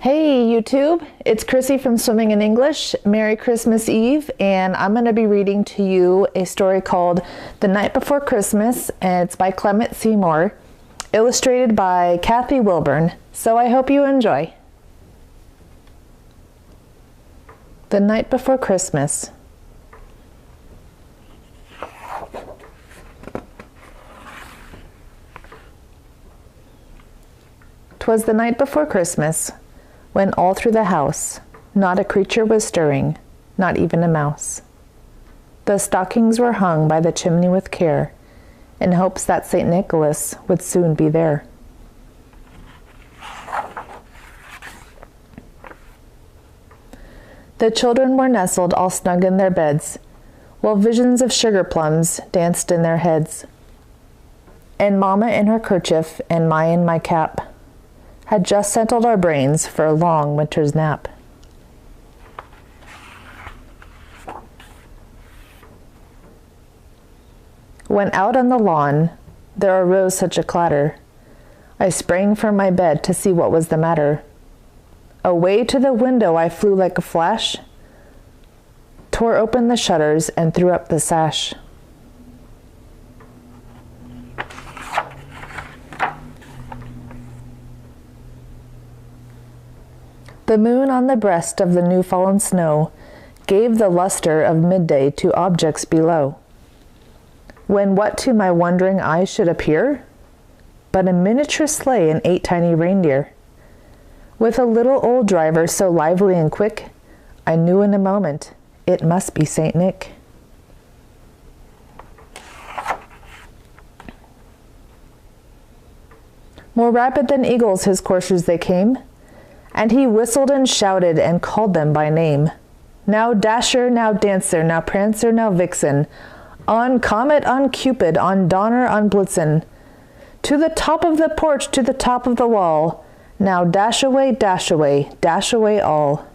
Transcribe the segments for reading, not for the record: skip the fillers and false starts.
Hey YouTube, it's Chrissy from Swimming in English. Merry Christmas Eve, and I'm going to be reading to you a story called The Night Before Christmas, and it's by Clement Seymour, illustrated by Kathy Wilburn. So I hope you enjoy. The Night Before Christmas. 'Twas the night before Christmas, when all through the house not a creature was stirring, not even a mouse. The stockings were hung by the chimney with care, in hopes that St. Nicholas would soon be there. The children were nestled all snug in their beds, while visions of sugar plums danced in their heads. And Mamma in her kerchief and my in my cap had just settled our brains for a long winter's nap. When out on the lawn there arose such a clatter, I sprang from my bed to see what was the matter. Away to the window I flew like a flash, tore open the shutters and threw up the sash. The moon on the breast of the new-fallen snow gave the luster of midday to objects below, when what to my wondering eyes should appear but a miniature sleigh and 8 tiny reindeer. With a little old driver so lively and quick, I knew in a moment it must be Saint Nick. More rapid than eagles his coursers they came, and he whistled and shouted and called them by name. Now Dasher, now Dancer, now Prancer, now Vixen, on Comet, on Cupid, on Donner, on Blitzen, to the top of the porch, to the top of the wall, now dash away, dash away, dash away all.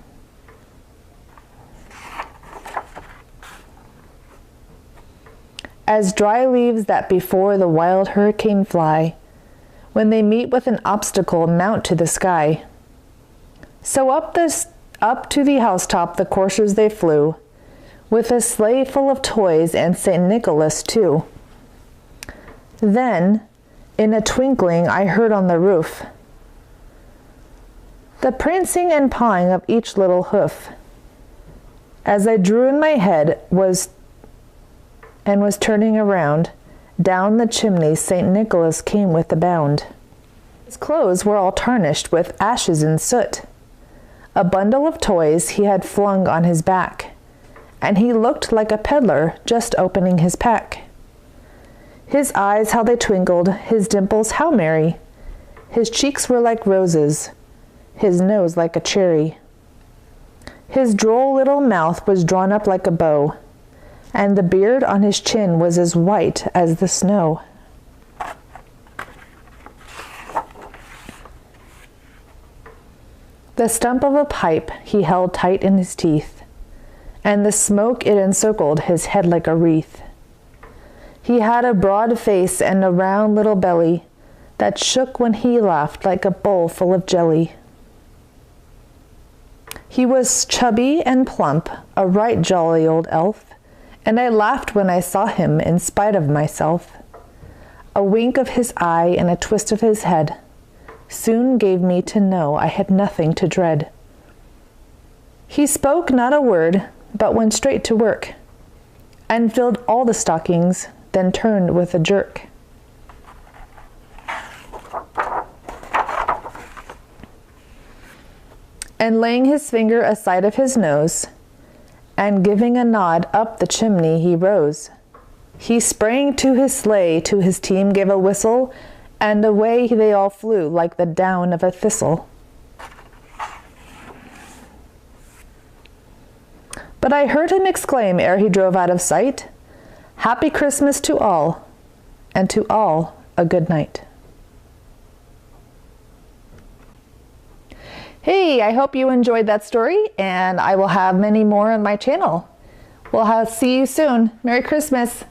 As dry leaves that before the wild hurricane fly, when they meet with an obstacle mount to the sky, so up to the housetop the coursers they flew, with a sleigh full of toys and St. Nicholas too. Then, in a twinkling, I heard on the roof the prancing and pawing of each little hoof. As I drew in my head was turning around, down the chimney St. Nicholas came with a bound. His clothes were all tarnished with ashes and soot. A bundle of toys he had flung on his back, and he looked like a peddler just opening his pack. His eyes, how they twinkled, his dimples, how merry. His cheeks were like roses, his nose like a cherry. His droll little mouth was drawn up like a bow, and the beard on his chin was as white as the snow. The stump of a pipe he held tight in his teeth, and the smoke it encircled his head like a wreath. He had a broad face and a round little belly that shook when he laughed like a bowl full of jelly. He was chubby and plump, a right jolly old elf, and I laughed when I saw him in spite of myself. A wink of his eye and a twist of his head soon gave me to know I had nothing to dread. He spoke not a word, but went straight to work, and filled all the stockings, then turned with a jerk. And laying his finger aside of his nose, and giving a nod up the chimney he rose. He sprang to his sleigh, to his team gave a whistle, and away they all flew like the down of a thistle. But I heard him exclaim ere he drove out of sight, "Happy Christmas to all, and to all a good night." Hey, I hope you enjoyed that story, and I will have many more on my channel. See you soon. Merry Christmas.